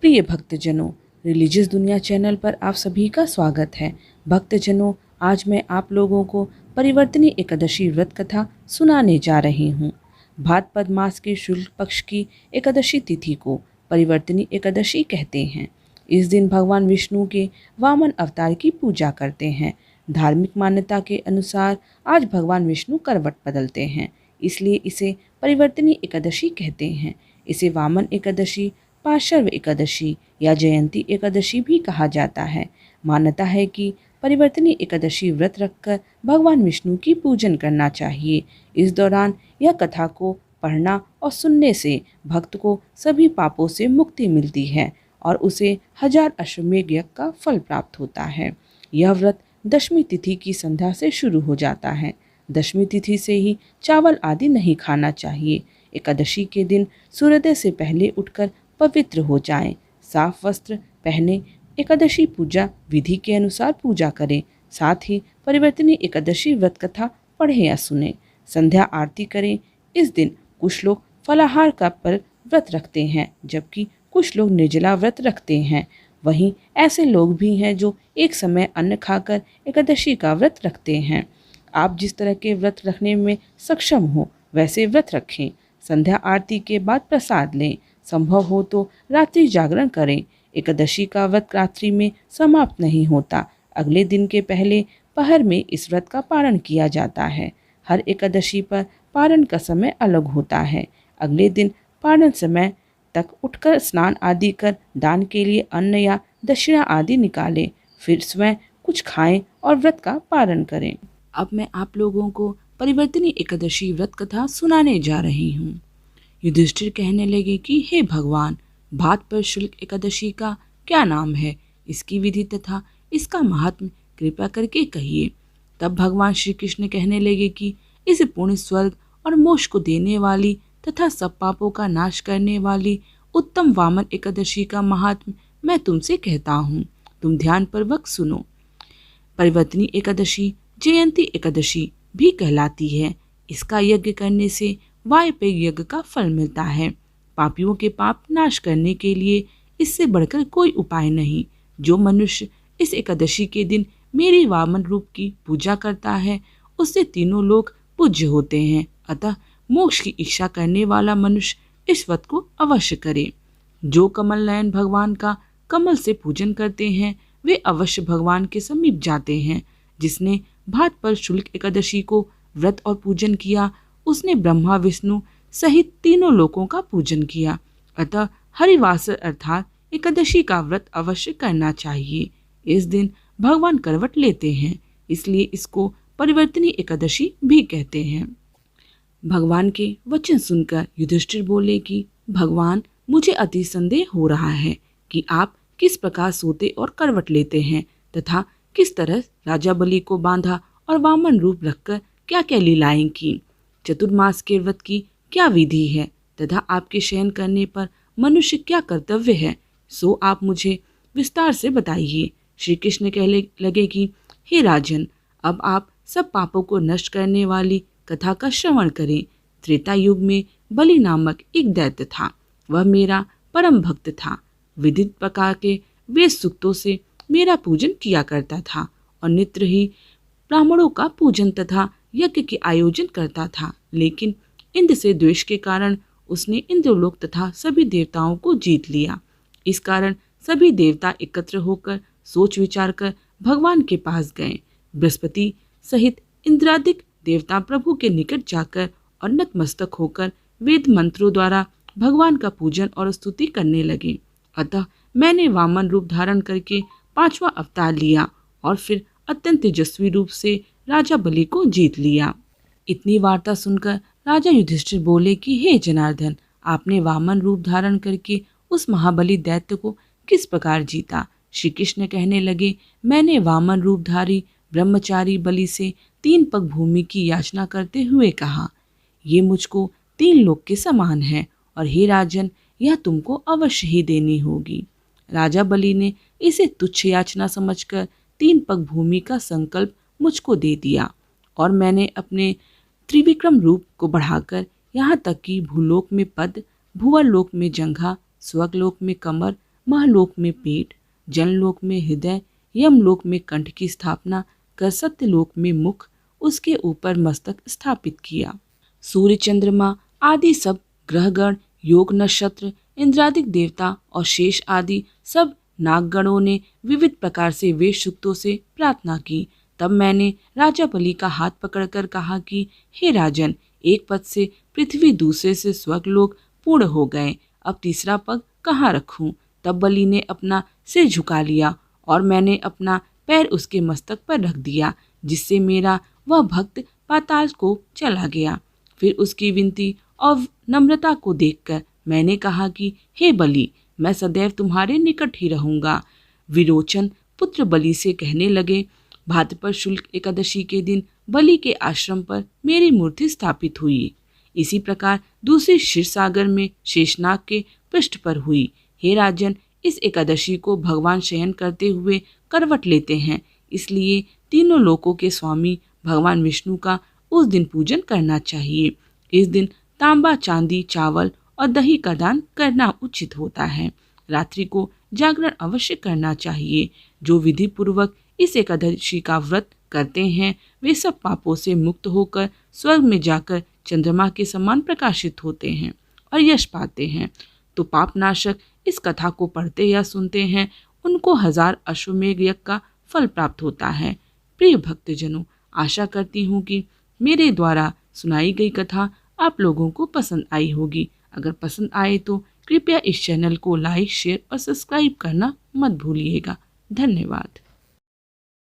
प्रिय भक्तजनों, रिलीजियस दुनिया चैनल पर आप सभी का स्वागत है। भक्तजनों, आज मैं आप लोगों को परिवर्तनी एकादशी व्रत कथा सुनाने जा रही हूँ। भाद्रपद मास के शुक्ल पक्ष की एकादशी तिथि को परिवर्तनी एकादशी कहते हैं। इस दिन भगवान विष्णु के वामन अवतार की पूजा करते हैं। धार्मिक मान्यता के अनुसार आज भगवान विष्णु करवट बदलते हैं, इसलिए इसे परिवर्तनी एकादशी कहते हैं। इसे वामन एकादशी, पार्श्व एकादशी या जयंती एकादशी भी कहा जाता है। मान्यता है कि परिवर्तनी एकादशी व्रत रखकर भगवान विष्णु की पूजन करना चाहिए। इस दौरान यह कथा को पढ़ना और सुनने से भक्त को सभी पापों से मुक्ति मिलती है और उसे 1000 अश्वमेध यज्ञ का फल प्राप्त होता है। यह व्रत दशमी तिथि की संध्या से शुरू हो जाता है। दशमी तिथि से ही चावल आदि नहीं खाना चाहिए। एकादशी के दिन सूर्योदय से पहले उठकर पवित्र हो जाएं, साफ वस्त्र पहने, एकादशी पूजा विधि के अनुसार पूजा करें। साथ ही परिवर्तनी एकादशी व्रत कथा पढ़ें या सुने, संध्या आरती करें। इस दिन कुछ लोग फलाहार का पर व्रत रखते हैं, जबकि कुछ लोग निर्जला व्रत रखते हैं। वहीं ऐसे लोग भी हैं जो एक समय अन्न खाकर एकादशी का व्रत रखते हैं। आप जिस तरह के व्रत रखने में सक्षम हो वैसे व्रत रखें। संध्या आरती के बाद प्रसाद लें। संभव हो तो रात्रि जागरण करें। एकादशी का व्रत रात्रि में समाप्त नहीं होता। अगले दिन के पहले पहर में इस व्रत का पारण किया जाता है। हर एकादशी पर पारण का समय अलग होता है। अगले दिन पारण समय तक उठकर स्नान आदि कर दान के लिए अन्न या दक्षिणा आदि निकालें, फिर स्वयं कुछ खाएं और व्रत का पारण करें। अब मैं आप लोगों को परिवर्तनी एकादशी व्रत कथा सुनाने जा रही हूँ। युधिष्ठिर कहने लगे कि हे भगवान, भाद्रपद शुक्ल एकादशी का क्या नाम है, इसकी विधि तथा इसका महात्म्य कृपा करके कहिए। तब भगवान श्री कृष्ण कहने लगे कि इस पुण्य स्वर्ग और मोक्ष को देने वाली तथा सब पापों का नाश करने वाली उत्तम वामन एकादशी का महात्म्य मैं तुमसे कहता हूँ। तुम ध्यान पूर्वक सुनो। परिवर्तनी एकादशी जयंती एकादशी भी कहलाती है। इसका यज्ञ करने से वायपेय यज्ञ का फल मिलता है। पापियों के पाप नाश करने के लिए इससे बढ़कर कोई उपाय नहीं। जो मनुष्य इस एकादशी के दिन मेरी वामन रूप की पूजा करता है, उससे तीनों लोग पूज्य होते हैं। अतः मोक्ष की इच्छा करने वाला मनुष्य इस व्रत को अवश्य करे। जो कमल नयन भगवान का कमल से पूजन करते हैं, वे अवश्य भगवान के समीप जाते हैं। जिसने भाद्रपद शुक्ल एकादशी को व्रत और पूजन किया, उसने ब्रह्मा विष्णु सहित तीनों लोकों का पूजन किया। अतः हरिवासर अर्थात एकादशी का व्रत अवश्य करना चाहिए। इस दिन भगवान करवट लेते हैं, इसलिए इसको परिवर्तनी एकादशी भी कहते हैं। भगवान के वचन सुनकर युधिष्ठिर बोले कि भगवान, मुझे अति संदेह हो रहा है कि आप किस प्रकार सोते और करवट लेते हैं तथा किस तरह राजा बलि को बांधा और वामन रूप रखकर क्या क्या लीलाएं की। चतुर्मास के व्रत की क्या विधि है तथा आपके शयन करने पर मनुष्य क्या कर्तव्य है, सो आप मुझे विस्तार से बताइए। श्री कृष्ण कहने लगे कि हे राजन, अब आप सब पापों को नष्ट करने वाली कथा का श्रवण करें। त्रेता युग में बलि नामक एक दैत्य था। वह मेरा परम भक्त था। विविध प्रकार के वेद सूक्तों से मेरा पूजन किया करता था और नित्य ही ब्राह्मणों का पूजन तथा यज्ञ के आयोजन करता था। लेकिन इंद्र से द्वेष के कारण उसने इंद्रलोक तथा सभी देवताओं को जीत लिया। इस कारण सभी देवता एकत्र होकर सोच विचार कर भगवान के पास गए। बृहस्पति सहित इंद्रादिक देवता प्रभु के निकट जाकर और नतमस्तक होकर वेद मंत्रों द्वारा भगवान का पूजन और स्तुति करने लगे। अतः मैंने वामन रूप धारण करके 5वां अवतार लिया और फिर अत्यंत तेजस्वी रूप से राजा बलि को जीत लिया। इतनी वार्ता सुनकर राजा युधिष्ठिर बोले कि हे जनार्दन, आपने वामन रूप धारण करके उस महाबली दैत्य को किस प्रकार जीता। श्री कृष्ण कहने लगे, मैंने वामन रूपधारी ब्रह्मचारी बलि से 3 पग भूमि की याचना करते हुए कहा, ये मुझको 3 लोक के समान है और हे राजन, यह तुमको अवश्य ही देनी होगी। राजा बलि ने इसे तुच्छ याचना समझकर 3 पग भूमि का संकल्प मुझको दे दिया और मैंने अपने त्रिविक्रम रूप को बढ़ाकर यहाँ तक कि भूलोक में पद, भुवरलोक में जंघा, स्वर्गलोक में कमर, महलोक में पेट, जनलोक में हृदय, यमलोक में कंठ की स्थापना कर सत्यलोक में मुख, उसके ऊपर मस्तक स्थापित किया। सूर्य, चंद्रमा आदि सब ग्रहगण, योग नक्षत्र, इंद्रादिक देवता और शेष आदि सब नागगणों ने विविध प्रकार से वेद सूक्तों से प्रार्थना की। तब मैंने राजा बलि का हाथ पकड़कर कहा कि हे राजन, एक पद से पृथ्वी, दूसरे से स्वर्गलोक पूर्ण हो गए, अब तीसरा पग कहाँ रखूं? तब बलि ने अपना सिर झुका लिया और मैंने अपना पैर उसके मस्तक पर रख दिया, जिससे मेरा वह भक्त पाताल को चला गया। फिर उसकी विनती और नम्रता को देखकर मैंने कहा कि हे बलि, मैं सदैव तुम्हारे निकट ही रहूंगा। विरोचन पुत्र बलि से कहने लगे, भाद्रपद शुक्ल एकादशी के दिन बलि के आश्रम पर मेरी मूर्ति स्थापित हुई। इसी प्रकार दूसरी क्षीरसागर में शेषनाग के पृष्ठ पर हुई। हे राजन, इस एकादशी को भगवान शयन करते हुए करवट लेते हैं, इसलिए तीनों लोकों के स्वामी भगवान विष्णु का उस दिन पूजन करना चाहिए। इस दिन तांबा, चांदी, चावल और दही का दान करना उचित होता है। रात्रि को जागरण अवश्य करना चाहिए। जो विधि पूर्वक इस एकादशी का व्रत करते हैं वे सब पापों से मुक्त होकर स्वर्ग में जाकर चंद्रमा के समान प्रकाशित होते हैं और यश पाते हैं। तो पापनाशक इस कथा को पढ़ते या सुनते हैं उनको 1000 अश्वमेध यज्ञ का फल प्राप्त होता है। प्रिय भक्तजनों, आशा करती हूँ कि मेरे द्वारा सुनाई गई कथा आप लोगों को पसंद आई होगी। अगर पसंद आए तो कृपया इस चैनल को लाइक, शेयर और सब्सक्राइब करना मत भूलिएगा। धन्यवाद।